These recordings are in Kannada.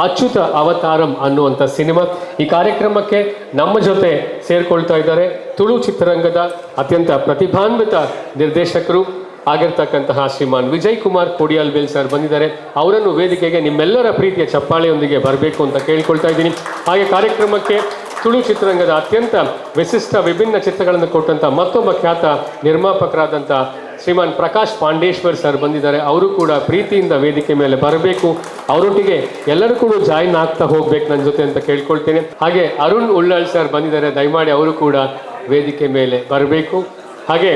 ಅಚ್ಯುತ ಅವತಾರಂ ಅನ್ನುವಂಥ ಸಿನಿಮಾ. ಈ ಕಾರ್ಯಕ್ರಮಕ್ಕೆ ನಮ್ಮ ಜೊತೆ ಸೇರ್ಕೊಳ್ತಾ ಇದ್ದಾರೆ ತುಳು ಚಿತ್ರರಂಗದ ಅತ್ಯಂತ ಪ್ರತಿಭಾನ್ವಿತ ನಿರ್ದೇಶಕರು ಆಗಿರ್ತಕ್ಕಂತಹ ಶ್ರೀಮಾನ್ ವಿಜಯ್ ಕುಮಾರ್ ಕೋಡಿಯಾಲ್ಬೇಲ್ ಸರ್ ಬಂದಿದ್ದಾರೆ. ಅವರನ್ನು ವೇದಿಕೆಗೆ ನಿಮ್ಮೆಲ್ಲರ ಪ್ರೀತಿಯ ಚಪ್ಪಾಳೆಯೊಂದಿಗೆ ಬರಬೇಕು ಅಂತ ಕೇಳ್ಕೊಳ್ತಾ ಇದ್ದೀನಿ. ಹಾಗೆ ಕಾರ್ಯಕ್ರಮಕ್ಕೆ ತುಳು ಚಿತ್ರರಂಗದ ಅತ್ಯಂತ ವಿಶಿಷ್ಟ ವಿಭಿನ್ನ ಚಿತ್ರಗಳನ್ನು ಕೊಟ್ಟಂಥ ಮತ್ತೊಬ್ಬ ಖ್ಯಾತ ನಿರ್ಮಾಪಕರಾದಂಥ ಶ್ರೀಮಾನ್ ಪ್ರಕಾಶ್ ಪಾಂಡೇಶ್ವರ್ ಸರ್ ಬಂದಿದ್ದಾರೆ. ಅವರು ಕೂಡ ಪ್ರೀತಿಯಿಂದ ವೇದಿಕೆ ಮೇಲೆ ಬರಬೇಕು. ಅವರೊಟ್ಟಿಗೆ ಎಲ್ಲರೂ ಕೂಡ ಜಾಯಿನ್ ಆಗ್ತಾ ಹೋಗ್ಬೇಕು ನನ್ನ ಜೊತೆ ಅಂತ ಕೇಳ್ಕೊಳ್ತೇನೆ. ಹಾಗೆ ಅರುಣ್ ಉಳ್ಳಾಳ್ ಸರ್ ಬಂದಿದ್ದಾರೆ. ದಯಮಾಡಿ ಅವರು ಕೂಡ ವೇದಿಕೆ ಮೇಲೆ ಬರಬೇಕು. ಹಾಗೆ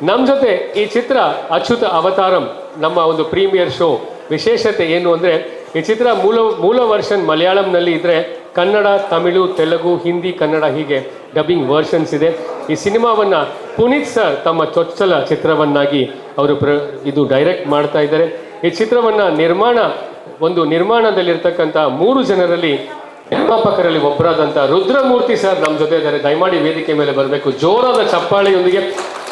ನಮ್ಮ ಜೊತೆ ಈ ಚಿತ್ರ ಅಚ್ಯುತ ಅವತಾರಂ ನಮ್ಮ ಒಂದು ಪ್ರೀಮಿಯರ್ ಶೋ ವಿಶೇಷತೆ ಏನು ಅಂದರೆ, ಈ ಚಿತ್ರ ಮೂಲ ವರ್ಷನ್ ಮಲಯಾಳಂನಲ್ಲಿ ಇದ್ದರೆ ಕನ್ನಡ, ತಮಿಳು, ತೆಲುಗು, ಹಿಂದಿ, ಕನ್ನಡ ಹೀಗೆ ಡಬ್ಬಿಂಗ್ ವರ್ಷನ್ಸ್ ಇದೆ. ಈ ಸಿನಿಮಾವನ್ನು ಪುನೀತ್ ಸರ್ ತಮ್ಮ ಚೊಚ್ಚಲ ಚಿತ್ರವನ್ನಾಗಿ ಅವರು ಇದು ಡೈರೆಕ್ಟ್ ಮಾಡ್ತಾ ಇದ್ದಾರೆ. ಈ ಚಿತ್ರವನ್ನು ನಿರ್ಮಾಣದಲ್ಲಿರ್ತಕ್ಕಂಥ 3 ಜನರಲ್ಲಿ ನಿರ್ಮಾಪಕರಲ್ಲಿ ಒಬ್ಬರಾದಂಥ ರುದ್ರಮೂರ್ತಿ ಸರ್ ನಮ್ಮ ಜೊತೆ ಇದ್ದಾರೆ. ದಯಮಾಡಿ ವೇದಿಕೆ ಮೇಲೆ ಬರಬೇಕು ಜೋರಾದ ಚಪ್ಪಾಳೆಯೊಂದಿಗೆ.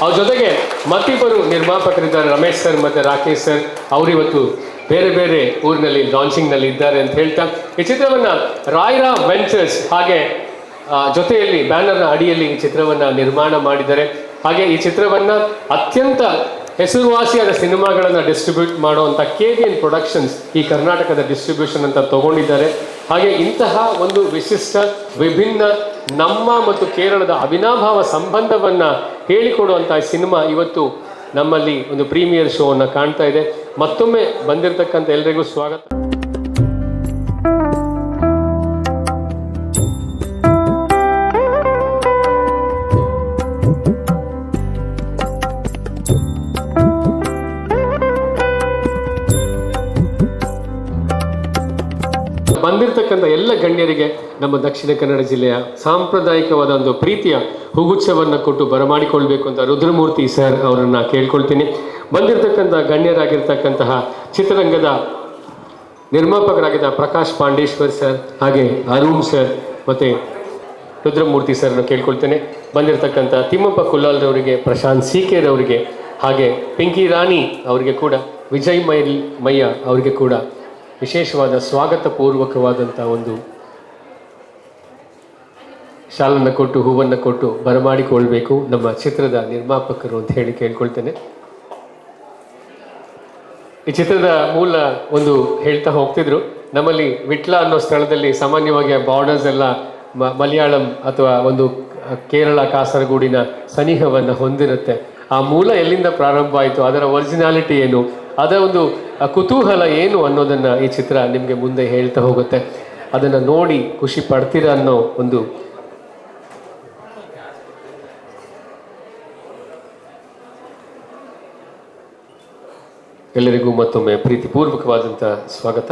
ಅವ್ರ ಜೊತೆಗೆ ಮತ್ತಿಬ್ಬರು ನಿರ್ಮಾಪಕರಿದ್ದಾರೆ, ರಮೇಶ್ ಸರ್ ಮತ್ತು ರಾಕೇಶ್ ಸರ್. ಅವರಿವತ್ತು ಬೇರೆ ಬೇರೆ ಊರಿನಲ್ಲಿ ಲಾಂಚಿಂಗ್ನಲ್ಲಿ ಇದ್ದಾರೆ ಅಂತ ಹೇಳ್ತಾ ಈ ಚಿತ್ರವನ್ನು ರಾಯ್ರಾ ವೆಂಚರ್ಸ್ ಹಾಗೆ ಜೊತೆಯಲ್ಲಿ ಬ್ಯಾನರ್ನ ಅಡಿಯಲ್ಲಿ ಈ ಚಿತ್ರವನ್ನು ನಿರ್ಮಾಣ ಮಾಡಿದ್ದಾರೆ. ಹಾಗೆ ಈ ಚಿತ್ರವನ್ನು ಅತ್ಯಂತ ಹೆಸರುವಾಸಿಯಾದ ಸಿನಿಮಾಗಳನ್ನು ಡಿಸ್ಟ್ರಿಬ್ಯೂಟ್ ಮಾಡುವಂಥ KVN ಪ್ರೊಡಕ್ಷನ್ಸ್ ಈ ಕರ್ನಾಟಕದ ಡಿಸ್ಟ್ರಿಬ್ಯೂಷನ್ ಅಂತ ತಗೊಂಡಿದ್ದಾರೆ. ಹಾಗೆ ಇಂತಹ ಒಂದು ವಿಶಿಷ್ಟ ವಿಭಿನ್ನ ನಮ್ಮ ಮತ್ತು ಕೇರಳದ ಅವಿನಾಭಾವ ಸಂಬಂಧವನ್ನು ಹೇಳಿಕೊಡುವಂಥ ಸಿನಿಮಾ ಇವತ್ತು ನಮ್ಮಲ್ಲಿ ಒಂದು ಪ್ರೀಮಿಯರ್ ಶೋವನ್ನು ಕಾಣ್ತಾ ಇದೆ. ಮತ್ತೊಮ್ಮೆ ಬಂದಿರತಕ್ಕಂಥ ಎಲ್ಲರಿಗೂ ಸ್ವಾಗತ. ಬಂದಿರತಕ್ಕಂಥ ಎಲ್ಲ ಗಣ್ಯರಿಗೆ ನಮ್ಮ ದಕ್ಷಿಣ ಕನ್ನಡ ಜಿಲ್ಲೆಯ ಸಾಂಪ್ರದಾಯಿಕವಾದ ಒಂದು ಪ್ರೀತಿಯ ಹೂಗುಚ್ಛವನ್ನು ಕೊಟ್ಟು ಬರಮಾಡಿಕೊಳ್ಬೇಕು ಅಂತ ರುದ್ರಮೂರ್ತಿ ಸರ್ ಅವರನ್ನು ಕೇಳ್ಕೊಳ್ತೀನಿ. ಬಂದಿರತಕ್ಕಂಥ ಗಣ್ಯರಾಗಿರ್ತಕ್ಕಂತಹ ಚಿತ್ರರಂಗದ ನಿರ್ಮಾಪಕರಾಗಿದ್ದ ಪ್ರಕಾಶ್ ಪಾಂಡೇಶ್ವರ್ ಸರ್ ಹಾಗೆ ಅರುಣ್ ಸರ್ ಮತ್ತು ರುದ್ರಮೂರ್ತಿ ಸರ್ನ ಕೇಳ್ಕೊಳ್ತೇನೆ. ಬಂದಿರತಕ್ಕಂಥ ತಿಮ್ಮಪ್ಪ ಕುಲ್ಲಾಲ್ರವರಿಗೆ, ಪ್ರಶಾಂತ್ CK ರವರಿಗೆ, ಹಾಗೆ ಪಿಂಕಿ ರಾಣಿ ಅವರಿಗೆ ಕೂಡ, ವಿಜಯ್ ಮಯ್ಯ ಅವರಿಗೆ ಕೂಡ ವಿಶೇಷವಾದ ಸ್ವಾಗತ ಪೂರ್ವಕವಾದಂಥ ಒಂದು ಶಾಲನ್ನು ಕೊಟ್ಟು ಹೂವನ್ನು ಕೊಟ್ಟು ಬರಮಾಡಿಕೊಳ್ಬೇಕು ನಮ್ಮ ಚಿತ್ರದ ನಿರ್ಮಾಪಕರು ಅಂತ ಹೇಳಿ ಕೇಳ್ಕೊಳ್ತೇನೆ. ಈ ಚಿತ್ರದ ಮೂಲ ಒಂದು ಹೇಳ್ತಾ ಹೋಗ್ತಿದ್ರು, ನಮ್ಮಲ್ಲಿ ವಿಟ್ಲ ಅನ್ನೋ ಸ್ಥಳದಲ್ಲಿ ಸಾಮಾನ್ಯವಾಗಿ ಬಾರ್ಡರ್ಸ್ ಎಲ್ಲ ಮಲಯಾಳಂ ಅಥವಾ ಒಂದು ಕೇರಳ ಕಾಸರಗೋಡಿನ ಸನಿಹವನ್ನು ಹೊಂದಿರುತ್ತೆ. ಆ ಮೂಲ ಎಲ್ಲಿಂದ ಪ್ರಾರಂಭ ಆಯಿತು, ಅದರ ಒರಿಜಿನಾಲಿಟಿ ಏನು, ಅದರ ಒಂದು ಕುತೂಹಲ ಏನು ಅನ್ನೋದನ್ನು ಈ ಚಿತ್ರ ನಿಮಗೆ ಮುಂದೆ ಹೇಳ್ತಾ ಹೋಗುತ್ತೆ. ಅದನ್ನು ನೋಡಿ ಖುಷಿ ಪಡ್ತೀರ ಅನ್ನೋ ಒಂದು ಎಲ್ಲರಿಗೂ ಮತ್ತೊಮ್ಮೆ ಪ್ರೀತಿಪೂರ್ವಕವಾದಂಥ ಸ್ವಾಗತ.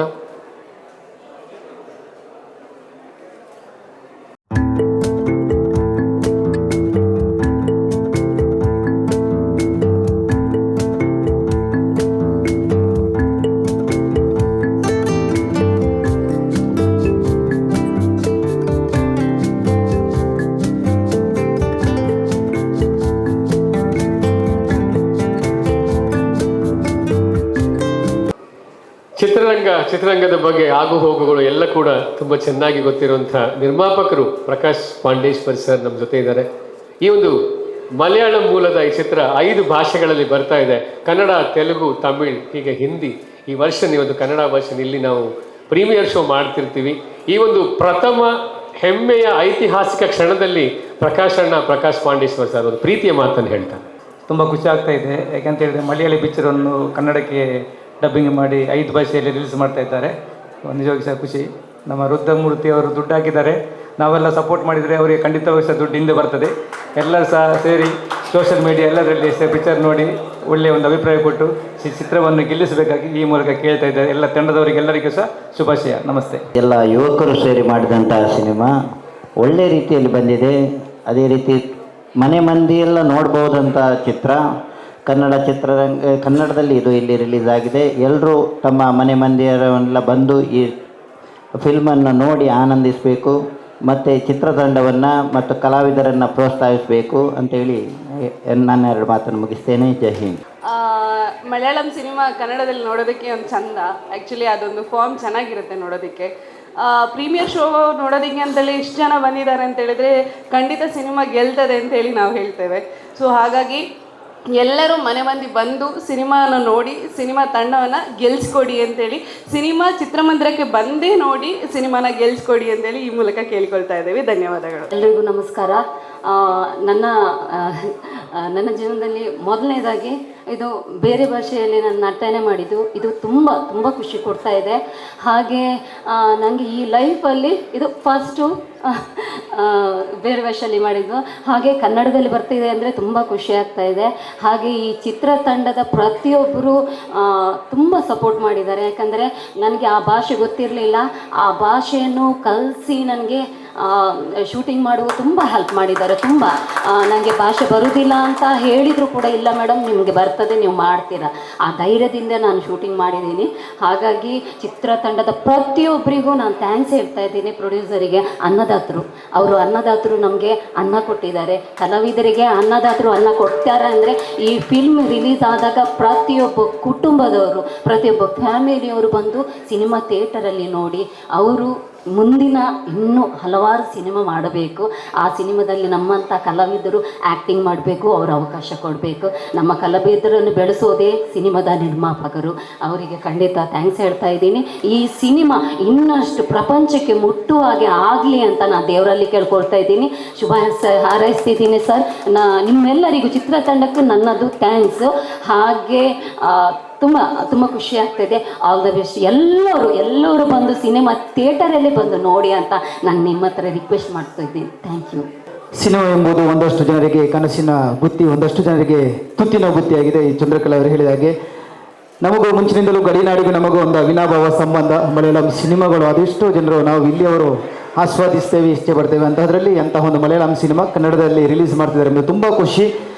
ಚಿತ್ರರಂಗದ ಬಗ್ಗೆ ಆಗು ಹೋಗುಗಳು ಎಲ್ಲ ಕೂಡ ತುಂಬ ಚೆನ್ನಾಗಿ ಗೊತ್ತಿರುವಂಥ ನಿರ್ಮಾಪಕರು ಪ್ರಕಾಶ್ ಪಾಂಡೇಶ್ವರ್ ಸರ್ ನಮ್ಮ ಜೊತೆ ಇದ್ದಾರೆ. ಈ ಒಂದು ಮಲಯಾಳಂ ಮೂಲದ ಈ ಚಿತ್ರ 5 ಭಾಷೆಗಳಲ್ಲಿ ಬರ್ತಾ ಇದೆ. ಕನ್ನಡ, ತೆಲುಗು, ತಮಿಳ್ ಹೀಗೆ ಹಿಂದಿ. ಈ ವರ್ಷನ್ ಈ ಒಂದು ಕನ್ನಡ ವರ್ಷನ್ ಇಲ್ಲಿ ನಾವು ಪ್ರೀಮಿಯರ್ ಶೋ ಮಾಡ್ತಿರ್ತೀವಿ. ಈ ಒಂದು ಪ್ರಥಮ ಹೆಮ್ಮೆಯ ಐತಿಹಾಸಿಕ ಕ್ಷಣದಲ್ಲಿ ಪ್ರಕಾಶ್ ಪಾಂಡೇಶ್ವರ್ ಸರ್ ಒಂದು ಪ್ರೀತಿಯ ಮಾತನ್ನು ಹೇಳ್ತಾರೆ. ತುಂಬ ಖುಷಿ ಆಗ್ತಾ ಇದೆ. ಯಾಕಂತ ಹೇಳಿದ್ರೆ ಮಲಯಾಳಿ ಪಿಕ್ಚರನ್ನು ಕನ್ನಡಕ್ಕೆ ಡಬ್ಬಿಂಗ್ ಮಾಡಿ 5 ಭಾಷೆಯಲ್ಲಿ ರಿಲೀಸ್ ಮಾಡ್ತಾ ಇದ್ದಾರೆ. ನಿಜವಾಗಿ ಸಹ ಖುಷಿ. ನಮ್ಮ ರುದ್ರಮೂರ್ತಿ ಅವರು ದುಡ್ಡು ಹಾಕಿದ್ದಾರೆ, ನಾವೆಲ್ಲ ಸಪೋರ್ಟ್ ಮಾಡಿದರೆ ಅವರಿಗೆ ಖಂಡಿತವಾಗಿ ಸಹ ದುಡ್ಡು ಹಿಂದೆ ಬರ್ತದೆ. ಎಲ್ಲರೂ ಸಹ ಸೇರಿ ಸೋಷಿಯಲ್ ಮೀಡಿಯಾ ಎಲ್ಲದರಲ್ಲಿ ಪಿಕ್ಚರ್ ನೋಡಿ ಒಳ್ಳೆಯ ಒಂದು ಅಭಿಪ್ರಾಯ ಕೊಟ್ಟು ಚಿತ್ರವನ್ನು ಗೆಲ್ಲಿಸಬೇಕಾಗಿ ಈ ಮೂಲಕ ಕೇಳ್ತಾ ಇದ್ದಾರೆ. ಎಲ್ಲ ತಂಡದವರಿಗೆ ಎಲ್ಲರಿಗೂ ಸಹ ಶುಭಾಶಯ. ನಮಸ್ತೆ. ಎಲ್ಲ ಯುವಕರು ಸೇರಿ ಮಾಡಿದಂತಹ ಸಿನಿಮಾ ಒಳ್ಳೆ ರೀತಿಯಲ್ಲಿ ಬಂದಿದೆ. ಅದೇ ರೀತಿ ಮನೆ ಮಂದಿಯೆಲ್ಲ ನೋಡ್ಬೋದಂಥ ಚಿತ್ರ. ಕನ್ನಡದಲ್ಲಿ ಇದು ಇಲ್ಲಿ ರಿಲೀಸ್ ಆಗಿದೆ. ಎಲ್ಲರೂ ತಮ್ಮ ಮನೆ ಮಂದಿಯರೆಲ್ಲ ಬಂದು ಈ ಫಿಲ್ಮನ್ನು ನೋಡಿ ಆನಂದಿಸಬೇಕು ಮತ್ತು ಚಿತ್ರತಂಡವನ್ನು ಮತ್ತು ಕಲಾವಿದರನ್ನು ಪ್ರೋತ್ಸಾಹಿಸಬೇಕು ಅಂತೇಳಿ ನಾನು 2 ಮಾತನ್ನು ಮುಗಿಸ್ತೇನೆ. ಜೈ ಹಿಂದ್. ಮಲಯಾಳಂ ಸಿನಿಮಾ ಕನ್ನಡದಲ್ಲಿ ನೋಡೋದಕ್ಕೆ ಒಂದು ಚಂದ. ಆ್ಯಕ್ಚುಲಿ ಅದೊಂದು ಫಾರ್ಮ್ ಚೆನ್ನಾಗಿರುತ್ತೆ ನೋಡೋದಕ್ಕೆ. ಪ್ರೀಮಿಯರ್ ಶೋ ನೋಡೋದಕ್ಕೆ ಅಂತೇಳಿ ಇಷ್ಟು ಜನ ಬಂದಿದ್ದಾರೆ ಅಂತ ಹೇಳಿದ್ರೆ ಖಂಡಿತ ಸಿನಿಮಾ ಗೆಲ್ತದೆ ಅಂತೇಳಿ ನಾವು ಹೇಳ್ತೇವೆ. ಸೊ ಹಾಗಾಗಿ ಎಲ್ಲರೂ ಮನೆ ಮಂದಿ ಬಂದು ಸಿನಿಮಾನ ನೋಡಿ ಸಿನಿಮಾ ತಂಡವನ್ನು ಗೆಲ್ಸ್ಕೊಡಿ ಅಂತೇಳಿ, ಸಿನಿಮಾ ಚಿತ್ರಮಂದಿರಕ್ಕೆ ಬಂದೇ ನೋಡಿ ಸಿನಿಮಾನ ಗೆಲ್ಸ್ಕೊಡಿ ಅಂತೇಳಿ ಈ ಮೂಲಕ ಕೇಳಿಕೊಳ್ತಾ ಇದ್ದೇವೆ. ಧನ್ಯವಾದಗಳು. ಎಲ್ರಿಗೂ ನಮಸ್ಕಾರ. ನನ್ನ ಜೀವನದಲ್ಲಿ ಮೊದಲನೇದಾಗಿ ಇದು ಬೇರೆ ಭಾಷೆಯಲ್ಲಿ ನಾನು ನಟನೆ ಮಾಡಿದ್ದು, ಇದು ತುಂಬ ತುಂಬ ಖುಷಿ ಕೊಡ್ತಾ ಇದೆ. ಹಾಗೆ ನನಗೆ ಈ ಲೈಫಲ್ಲಿ ಇದು ಫಸ್ಟು ಬೇರೆ ಭಾಷೆಯಲ್ಲಿ ಮಾಡಿದ್ದು, ಹಾಗೆ ಕನ್ನಡದಲ್ಲಿ ಬರ್ತಿದೆ ಅಂದರೆ ತುಂಬ ಖುಷಿ ಆಗ್ತಾ ಇದೆ. ಹಾಗೆ ಈ ಚಿತ್ರತಂಡದ ಪ್ರತಿಯೊಬ್ಬರು ತುಂಬ ಸಪೋರ್ಟ್ ಮಾಡಿದ್ದಾರೆ. ಯಾಕಂದರೆ ನನಗೆ ಆ ಭಾಷೆ ಗೊತ್ತಿರಲಿಲ್ಲ, ಆ ಭಾಷೆಯನ್ನು ಕಲಿಸಿ ನನಗೆ ಶೂಟಿಂಗ್ ಮಾಡುವ ತುಂಬ ಹೆಲ್ಪ್ ಮಾಡಿದ್ದಾರೆ. ತುಂಬ ನನಗೆ ಭಾಷೆ ಬರುವುದಿಲ್ಲ ಅಂತ ಹೇಳಿದರೂ ಕೂಡ ಇಲ್ಲ ಮೇಡಮ್ ನಿಮಗೆ ಬರ್ತದೆ, ನೀವು ಮಾಡ್ತೀರಾ, ಆ ಧೈರ್ಯದಿಂದ ನಾನು ಶೂಟಿಂಗ್ ಮಾಡಿದ್ದೀನಿ. ಹಾಗಾಗಿ ಚಿತ್ರತಂಡದ ಪ್ರತಿಯೊಬ್ಬರಿಗೂ ನಾನು ಥ್ಯಾಂಕ್ಸ್ ಹೇಳ್ತಾ ಇದ್ದೀನಿ. ಪ್ರೊಡ್ಯೂಸರಿಗೆ, ಅನ್ನದಾತರು, ಅವರು ಅನ್ನದಾತರು ನಮಗೆ ಅನ್ನ ಕೊಟ್ಟಿದ್ದಾರೆ. ಕಲಾವಿದರಿಗೆ ಅನ್ನದಾತರು ಅನ್ನ ಕೊಡ್ತಾರೆ ಅಂದರೆ ಈ ಫಿಲ್ಮ್ ರಿಲೀಸ್ ಆದಾಗ ಪ್ರತಿಯೊಬ್ಬ ಕುಟುಂಬದವರು, ಪ್ರತಿಯೊಬ್ಬ ಫ್ಯಾಮಿಲಿಯವರು ಬಂದು ಸಿನಿಮಾ ಥಿಯೇಟರಲ್ಲಿ ನೋಡಿ ಅವರು ಮುಂದಿನ ಇನ್ನೂ ಹಲವಾರು ಸಿನಿಮಾ ಮಾಡಬೇಕು. ಆ ಸಿನಿಮಾದಲ್ಲಿ ನಮ್ಮಂಥ ಕಲಾವಿದರು ಆ್ಯಕ್ಟಿಂಗ್ ಮಾಡಬೇಕು, ಅವರು ಅವಕಾಶ ಕೊಡಬೇಕು. ನಮ್ಮ ಕಲಾವಿದರನ್ನು ಬೆಳೆಸೋದೇ ಸಿನಿಮಾದ ನಿರ್ಮಾಪಕರು, ಅವರಿಗೆ ಖಂಡಿತ ಥ್ಯಾಂಕ್ಸ್ ಹೇಳ್ತಾ ಇದ್ದೀನಿ. ಈ ಸಿನಿಮಾ ಇನ್ನಷ್ಟು ಪ್ರಪಂಚಕ್ಕೆ ಮುಟ್ಟುವ ಹಾಗೆ ಆಗಲಿ ಅಂತ ನಾನು ದೇವರಲ್ಲಿ ಕೇಳ್ಕೊಳ್ತಾ ಇದ್ದೀನಿ. ಹಾರೈಸ್ತಿದ್ದೀನಿ ಸರ್. ನಿಮ್ಮೆಲ್ಲರಿಗೂ ಚಿತ್ರತಂಡಕ್ಕೂ ನನ್ನದು ಥ್ಯಾಂಕ್ಸು. ಹಾಗೆ ತುಂಬ ಖುಷಿ ಆಗ್ತಾಯಿದೆ. All the best. ಎಲ್ಲರೂ ಬಂದು ಸಿನಿಮಾ ಥಿಯೇಟರಲ್ಲಿ ಬಂದು ನೋಡಿ ಅಂತ ನಾನು ನಿಮ್ಮ ಹತ್ರ ರಿಕ್ವೆಸ್ಟ್ ಮಾಡ್ತಾ ಇದ್ದೀನಿ. Thank you. ಸಿನಿಮಾ ಎಂಬುದು ಒಂದಷ್ಟು ಜನರಿಗೆ ಕನಸಿನ ಬುತ್ತಿ, ಒಂದಷ್ಟು ಜನರಿಗೆ ತುತ್ತಿನ ಬುತ್ತಿಯಾಗಿದೆ. ಈ ಚಂದ್ರಕಲಾ ಅವರು ಹೇಳಿದ ಹಾಗೆ ನಮಗೂ ಮುಂಚಿನಿಂದಲೂ ಗಡಿನಾಡಿಗೂ ನಮಗೂ ಒಂದು ಅವಿನಾಭಾವ ಸಂಬಂಧ. ಮಲಯಾಳಂ ಸಿನಿಮಾಗಳು ಅದೆಷ್ಟೋ ಜನರು ನಾವು ಇಲ್ಲಿಯವರು ಆಸ್ವಾದಿಸ್ತೇವೆ, ಇಷ್ಟಪಡ್ತೇವೆ ಅಂತಹದ್ರಲ್ಲಿ ಅಂತಹ ಒಂದು ಮಲಯಾಳಂ ಸಿನಿಮಾ ಕನ್ನಡದಲ್ಲಿ ರಿಲೀಸ್ ಮಾಡ್ತಿದ್ದಾರೆ ಅಂದರೆ ತುಂಬ ಖುಷಿ.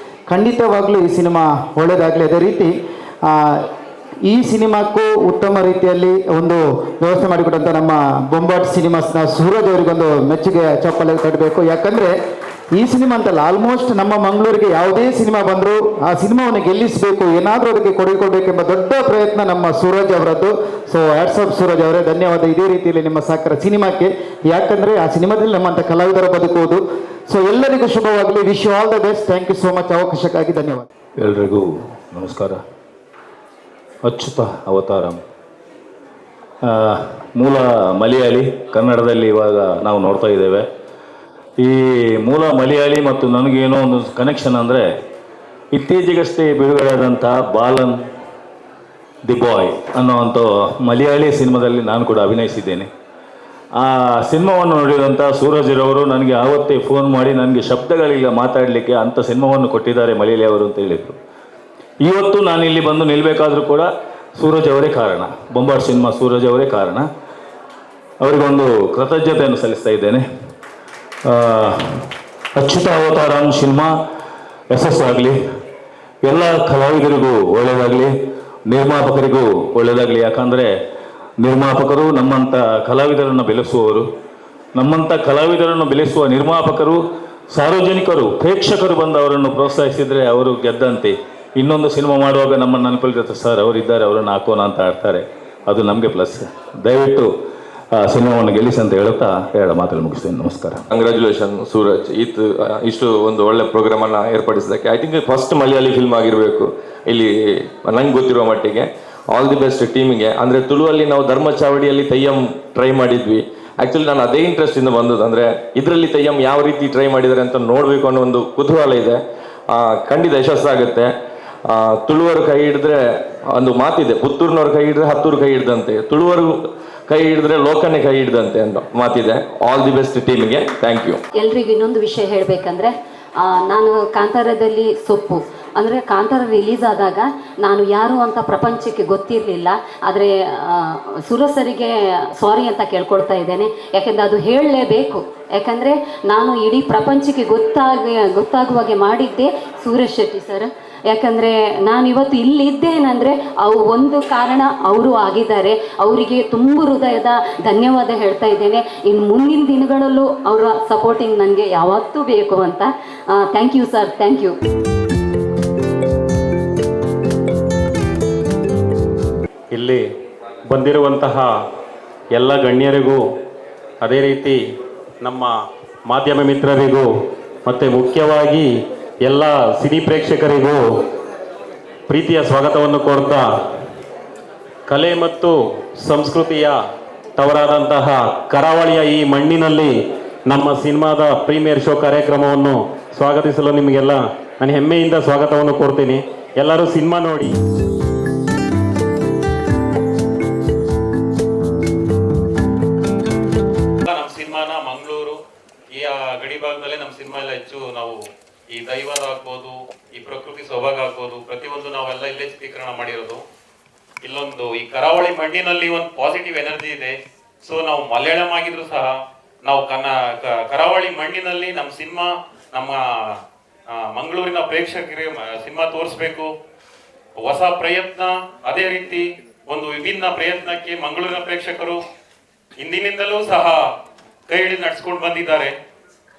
ಖಂಡಿತವಾಗ್ಲೂ ಈ ಸಿನಿಮಾ ಒಳ್ಳೆಯದಾಗಲಿ. ಅದೇ ರೀತಿ ಈ ಸಿನಿಮಾಕ್ಕೂ ಉತ್ತಮ ರೀತಿಯಲ್ಲಿ ಒಂದು ವ್ಯವಸ್ಥೆ ಮಾಡಿಕೊಟ್ಟಂಥ ನಮ್ಮ ಬೊಂಬಾಟ್ ಸಿನಿಮಾಸ್ನ ಸೂರಜ್ ಅವರಿಗೊಂದು ಮೆಚ್ಚುಗೆ ಚಪ್ಪಲಿ ತಟ್ಟಬೇಕು. ಯಾಕಂದರೆ ಈ ಸಿನಿಮಾ ಅಂತಲ್ಲ, ಆಲ್ಮೋಸ್ಟ್ ನಮ್ಮ ಮಂಗಳೂರಿಗೆ ಯಾವುದೇ ಸಿನಿಮಾ ಬಂದರೂ ಆ ಸಿನಿಮಾವನ್ನು ಗೆಲ್ಲಿಸಬೇಕು, ಏನಾದರೂ ಅದಕ್ಕೆ ಕೊಡಬೇಕೆಂಬ ದೊಡ್ಡ ಪ್ರಯತ್ನ ನಮ್ಮ ಸೂರಜ್ ಅವರದ್ದು. ಸೊ ಆಫ್ ಸೂರಜ್ ಅವರೇ ಧನ್ಯವಾದ. ಇದೇ ರೀತಿಯಲ್ಲಿ ನಿಮ್ಮ ಸಹಕಾರ ಸಿನಿಮಾಕ್ಕೆ, ಯಾಕಂದರೆ ಆ ಸಿನಿಮಾದಲ್ಲಿ ನಮ್ಮಂಥ ಕಲಾವಿದರ ಬದುಕುವುದು. ಸೊ ಎಲ್ಲರಿಗೂ ಶುಭವಾಗಲಿ. Wish you all the best. Thank you so much. ಅವಕಾಶಕ್ಕಾಗಿ ಧನ್ಯವಾದ. ಎಲ್ರಿಗೂ ನಮಸ್ಕಾರ. ಅಚ್ಯುತ ಅವತಾರಂ ಮೂಲ ಮಲಯಾಳಿ, ಕನ್ನಡದಲ್ಲಿ ಇವಾಗ ನಾವು ನೋಡ್ತಾ ಇದ್ದೇವೆ. ಈ ಮೂಲ ಮಲಯಾಳಿ ಮತ್ತು ನನಗೇನೋ ಒಂದು ಕನೆಕ್ಷನ್ ಅಂದರೆ ಇತ್ತೀಚೆಗಷ್ಟೇ ಬಿಡುಗಡೆಯಾದಂಥ ಬಾಲನ್ ದಿ ಬಾಯ್ ಅನ್ನೋವಂಥ ಮಲಯಾಳಿ ಸಿನಿಮಾದಲ್ಲಿ ನಾನು ಕೂಡ ಅಭಿನಯಿಸಿದ್ದೇನೆ. ಆ ಸಿನಿಮಾವನ್ನು ನೋಡಿದಂಥ ಸೂರಜ್ರವರು ನನಗೆ ಆವತ್ತೇ ಫೋನ್ ಮಾಡಿ ನನಗೆ ಶಬ್ದಗಳಿಲ್ಲ ಮಾತಾಡಲಿಕ್ಕೆ, ಅಂಥ ಸಿನಿಮಾವನ್ನು ಕೊಟ್ಟಿದ್ದಾರೆ ಮಲಯಾಳಿ ಅವರು ಅಂತ ಹೇಳಿದರು. ಇವತ್ತು ನಾನು ಇಲ್ಲಿ ಬಂದು ನಿಲ್ಲಬೇಕಾದ್ರೂ ಕೂಡ ಸೂರಜ್ ಅವರೇ ಕಾರಣ, ಬೊಂಬಾಟ್ ಸಿನಿಮಾ ಸೂರಜ್ ಅವರೇ ಕಾರಣ. ಅವರಿಗೊಂದು ಕೃತಜ್ಞತೆಯನ್ನು ಸಲ್ಲಿಸ್ತಾ ಇದ್ದೇನೆ. ಅಚ್ಯುತ ಅವತಾರಂ ಸಿನಿಮಾ ಯಶಸ್ಸಾಗಲಿ, ಎಲ್ಲ ಕಲಾವಿದರಿಗೂ ಒಳ್ಳೆಯದಾಗಲಿ, ನಿರ್ಮಾಪಕರಿಗೂ ಒಳ್ಳೆಯದಾಗಲಿ. ಯಾಕಂದರೆ ನಿರ್ಮಾಪಕರು ನಮ್ಮಂಥ ಕಲಾವಿದರನ್ನು ಬೆಳೆಸುವವರು, ನಮ್ಮಂಥ ಕಲಾವಿದರನ್ನು ಬೆಳೆಸುವ ನಿರ್ಮಾಪಕರು, ಸಾರ್ವಜನಿಕರು, ಪ್ರೇಕ್ಷಕರು ಬಂದು ಅವರನ್ನು ಪ್ರೋತ್ಸಾಹಿಸಿದರೆ ಅವರು ಗೆದ್ದಂತೆ. ಇನ್ನೊಂದು ಸಿನಿಮಾ ಮಾಡುವಾಗ ನಮ್ಮನ್ನು ಅನ್ಕೊಳ್ತಾರೆ, ಸರ್ ಅವರಿದ್ದಾರೆ ಅವರನ್ನು ಹಾಕೋಣ ಅಂತ ಆಡ್ತಾರೆ, ಅದು ನಮಗೆ ಪ್ಲಸ್. ದಯವಿಟ್ಟು ಸಿನಿಮಾವನ್ನು ಗೆಲ್ಲಿಸಿ ಅಂತ ಹೇಳುತ್ತಾ ಹೇಳ ಮಾತನ್ನು ಮುಗಿಸ್ತೇನೆ. ನಮಸ್ಕಾರ. ಕಂಗ್ರ್ಯಾಚುಲೇಷನ್ ಸೂರಜ್, ಇಷ್ಟು ಒಂದು ಒಳ್ಳೆ ಪ್ರೋಗ್ರಾಮನ್ನು ಏರ್ಪಡಿಸಿದ್ದಕ್ಕೆ. I think first Malayali film ಆಗಿರಬೇಕು ಇಲ್ಲಿ ನಂಗೆ ಗೊತ್ತಿರುವ ಮಟ್ಟಿಗೆ. ಆಲ್ ದಿ ಬೆಸ್ಟ್ ಟೀಮಿಗೆ. ಅಂದರೆ ತುಳುವಲ್ಲಿ ನಾವು ಧರ್ಮ ಚಾವಡಿಯಲ್ಲಿ ತೆಯ್ಯಂ ಟ್ರೈ ಮಾಡಿದ್ವಿ. ಆ್ಯಕ್ಚುಲಿ ನಾನು ಅದೇ ಇಂಟ್ರೆಸ್ಟಿಂದ ಬಂದದ್ದು, ಅಂದರೆ ಇದರಲ್ಲಿ ತೆಯ್ಯಂ ಯಾವ ರೀತಿ ಟ್ರೈ ಮಾಡಿದ್ದಾರೆ ಅಂತ ನೋಡಬೇಕು ಅನ್ನೋ ಒಂದು ಕುತೂಹಲ ಇದೆ. ಖಂಡಿತ ಯಶಸ್ಸಾಗುತ್ತೆ. ತುಳುವರು ಕೈ ಹಿಡಿದ್ರೆ ಒಂದು ಮಾತಿದೆ, ಪುತ್ತೂರಿನವ್ರು ಕೈ ಹಿಡಿದ್ರೆ ಹತ್ತೂರು ಕೈ ಹಿಡ್ದಂತೆ, ತುಳುವರು ಕೈ ಹಿಡಿದ್ರೆ ಲೋಕನೇ ಕೈ ಹಿಡ್ದಂತೆ ಅನ್ನೋ ಮಾತಿದೆ. ಆಲ್ ದಿ ಬೆಸ್ಟ್ ಟೀಮಿಗೆ. Thank you. ಎಲ್ರಿಗೂ ಇನ್ನೊಂದು ವಿಷಯ ಹೇಳಬೇಕಂದ್ರೆ, ನಾನು ಕಾಂತಾರದಲ್ಲಿ ಸೊಪ್ಪು ಅಂದರೆ ಕಾಂತಾರ ರಿಲೀಸ್ ಆದಾಗ ನಾನು ಯಾರು ಅಂತ ಪ್ರಪಂಚಕ್ಕೆ ಗೊತ್ತಿರಲಿಲ್ಲ. ಆದರೆ ಸುರಸರಿಗೆ ಸಾರಿ ಅಂತ ಕೇಳ್ಕೊಳ್ತಾ ಇದ್ದೇನೆ. ಯಾಕೆಂದರೆ ಅದು ಹೇಳಲೇಬೇಕು. ಯಾಕಂದರೆ ನಾನು ಇಡೀ ಪ್ರಪಂಚಕ್ಕೆ ಗೊತ್ತಾಗುವಾಗೆ ಮಾಡಿದ್ದೆ ಸುರೇಶ್ ಶೆಟ್ಟಿ ಸರ್. ಯಾಕಂದರೆ ನಾನಿವತ್ತು ಇಲ್ಲಿದ್ದೇನೆಂದರೆ ಒಂದು ಕಾರಣ ಅವರು ಆಗಿದ್ದಾರೆ. ಅವರಿಗೆ ತುಂಬ ಹೃದಯದ ಧನ್ಯವಾದ ಹೇಳ್ತಾ ಇದ್ದೇನೆ. ಇನ್ನು ಮುಂದಿನ ದಿನಗಳಲ್ಲೂ ಅವರ ಸಪೋರ್ಟಿಂಗ್ ನನಗೆ ಯಾವತ್ತೂ ಬೇಕು ಅಂತ. Thank you sir, thank you. ಇಲ್ಲಿ ಬಂದಿರುವಂತಹ ಎಲ್ಲ ಗಣ್ಯರಿಗೂ ಅದೇ ರೀತಿ ನಮ್ಮ ಮಾಧ್ಯಮ ಮಿತ್ರರಿಗೂ ಮತ್ತು ಮುಖ್ಯವಾಗಿ ಎಲ್ಲ ಸಿನಿ ಪ್ರೇಕ್ಷಕರಿಗೂ ಪ್ರೀತಿಯ ಸ್ವಾಗತವನ್ನು ಕೋರ್ತಾ ಕಲೆ ಮತ್ತು ಸಂಸ್ಕೃತಿಯ ತವರಾದಂತಹ ಕರಾವಳಿಯ ಈ ಮಣ್ಣಿನಲ್ಲಿ ನಮ್ಮ ಸಿನಿಮಾದ ಪ್ರೀಮಿಯರ್ ಶೋ ಕಾರ್ಯಕ್ರಮವನ್ನು ಸ್ವಾಗತಿಸಲು ನಿಮಗೆಲ್ಲ ನಾನು ಹೆಮ್ಮೆಯಿಂದ ಸ್ವಾಗತವನ್ನು ಕೋರ್ತೀನಿ. ಎಲ್ಲರೂ ಸಿನಿಮಾ ನೋಡಿ. ನಮ್ಮ ಸಿನಿಮಾನ ಮಂಗಳೂರು ಈ ಗಡಿ ಭಾಗದಲ್ಲೇ ನಮ್ಮ ಸಿನಿಮಾ ಎಲ್ಲ ಹೆಚ್ಚು ನಾವು ಈ ದೈವದ ಆಗ್ಬೋದು, ಈ ಪ್ರಕೃತಿ ಸೊಬಗ ಆಗ್ಬೋದು, ಪ್ರತಿಯೊಂದು ನಾವೆಲ್ಲ ಇಲ್ಲೇ ಚಿತ್ರೀಕರಣ ಮಾಡಿರೋದು. ಇಲ್ಲೊಂದು ಈ ಕರಾವಳಿ ಮಣ್ಣಿನಲ್ಲಿ ಒಂದು ಪಾಸಿಟಿವ್ ಎನರ್ಜಿ ಇದೆ. ಸೊ ನಾವು ಮಲಯಾಳಂ ಆಗಿದ್ರು ಸಹ ನಾವು ಕರಾವಳಿ ಮಣ್ಣಿನಲ್ಲಿ ನಮ್ಮ ಸಿನಿಮಾ ನಮ್ಮ ಮಂಗಳೂರಿನ ಪ್ರೇಕ್ಷಕರಿಗೆ ಸಿನಿಮಾ ತೋರಿಸ್ಬೇಕು. ಹೊಸ ಪ್ರಯತ್ನ, ಅದೇ ರೀತಿ ಒಂದು ವಿಭಿನ್ನ ಪ್ರಯತ್ನಕ್ಕೆ ಮಂಗಳೂರಿನ ಪ್ರೇಕ್ಷಕರು ಹಿಂದಿನಿಂದಲೂ ಸಹ ಕೈ ಹಿಡಿದು ನಡ್ಸ್ಕೊಂಡು ಬಂದಿದ್ದಾರೆ.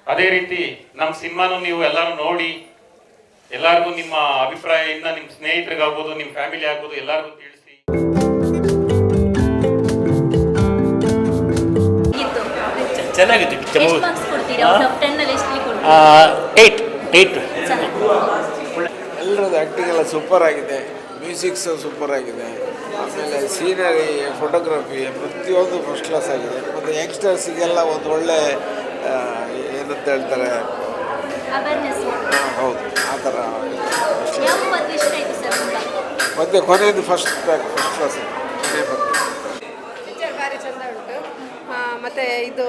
ಅದೇ ರೀತಿ ನಮ್ಮ ಸಿನಿಮಾನು ನೀವು ಎಲ್ಲರೂ ನೋಡಿ, ಎಲ್ಲರಿಗೂ ನಿಮ್ಮ ಅಭಿಪ್ರಾಯದಿಂದ ನಿಮ್ಮ ಸ್ನೇಹಿತರಿಗಾಗ್ಬೋದು, ನಿಮ್ಮ ಫ್ಯಾಮಿಲಿ ಆಗ್ಬೋದು ಎಲ್ಲರಿಗೂ ತಿಳಿಸಿ. ಚೆನ್ನಾಗಿತ್ತು ಪಿಕ್ಚರ್. 8 ಎಲ್ಲರದ್ದು ಆ್ಯಕ್ಟಿಂಗ್ ಎಲ್ಲ ಸೂಪರ್ ಆಗಿದೆ, ಮ್ಯೂಸಿಕ್ಸ್ ಸೂಪರ್ ಆಗಿದೆ, ಆಮೇಲೆ ಸೀನರಿ, ಫೋಟೋಗ್ರಫಿ ಪ್ರತಿಯೊಂದು ಫಸ್ಟ್ ಕ್ಲಾಸ್ ಆಗಿದೆ. ಮತ್ತು ಯಂಗ್ಸ್ಟರ್ಸಿಗೆಲ್ಲ ಒಂದು ಒಳ್ಳೆ ಏನಂತ ಹೇಳ್ತಾರೆ, ಹೌದು ಆ ಥರ. ಮತ್ತು ಕೊನೆಯದು ಫಸ್ಟ್ ಕ್ಲಾಸ್ ಪಿಕ್ಚರ್ ಭಾರಿ ಚೆಂದ ಉಂಟು. ಮತ್ತು ಇದು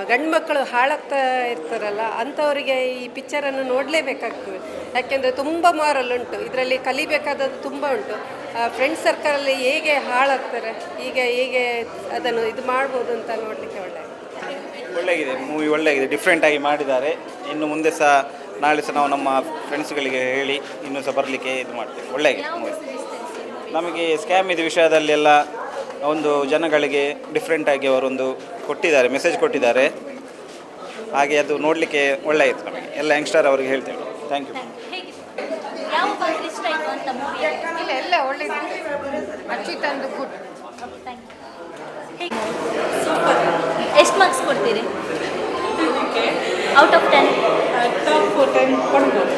ಗಂಡು ಮಕ್ಕಳು ಹಾಳಾಗ್ತಾ ಇರ್ತಾರಲ್ಲ, ಅಂಥವರಿಗೆ ಈ ಪಿಕ್ಚರನ್ನು ನೋಡಲೇಬೇಕಾಗ್ತದೆ. ಯಾಕೆಂದರೆ ತುಂಬ ಮಾರಲ್ ಉಂಟು ಇದರಲ್ಲಿ, ಕಲಿಬೇಕಾದದ್ದು ತುಂಬ ಉಂಟು. ಫ್ರೆಂಡ್ಸ್ ಸರ್ಕಲಲ್ಲಿ ಹೇಗೆ ಹಾಳಾಗ್ತಾರೆ, ಹೇಗೆ ಅದನ್ನು ಇದು ಮಾಡ್ಬೋದು ಅಂತ ನೋಡಲಿಕ್ಕೆ ಒಳ್ಳೆಗಿದೆ. ಮೂವಿ ಒಳ್ಳೆಗಿದೆ, ಡಿಫ್ರೆಂಟಾಗಿ ಮಾಡಿದ್ದಾರೆ. ಇನ್ನು ಮುಂದೆ ಸಹ ನಾಳೆ ಸಹ ನಾವು ನಮ್ಮ ಫ್ರೆಂಡ್ಸ್ಗಳಿಗೆ ಹೇಳಿ ಇನ್ನೂ ಸಹ ಬರಲಿಕ್ಕೆ ಇದು ಮಾಡ್ತೇವೆ. ಒಳ್ಳೆಗಿದೆ ಮೂವಿ. ನಮಗೆ ಸ್ಕ್ಯಾಮ್ ಇದು ವಿಷಯದಲ್ಲೆಲ್ಲ ಒಂದು ಜನಗಳಿಗೆ ಡಿಫ್ರೆಂಟಾಗಿ ಅವರೊಂದು ಕೊಟ್ಟಿದ್ದಾರೆ, ಮೆಸೇಜ್ ಕೊಟ್ಟಿದ್ದಾರೆ. ಹಾಗೆ ಅದು ನೋಡಲಿಕ್ಕೆ ಒಳ್ಳೆಯಿತ್ತು ನಮಗೆ. ಎಲ್ಲ ಯಂಗ್ಸ್ಟರ್ ಅವರಿಗೆ ಹೇಳ್ತೇವೆ. Thank you. ಎಲ್ಲ ಒಳ್ಳೆಯದು, ಅಚ್ಯುತಂದು ಗುಡ್. ಎಷ್ಟು ಮಾರ್ಕ್ಸ್ ಕೊಡ್ತೀರಿ? ಔಟ್ ಆಫ್ 10 ಕೊಡ್ಬೋದು.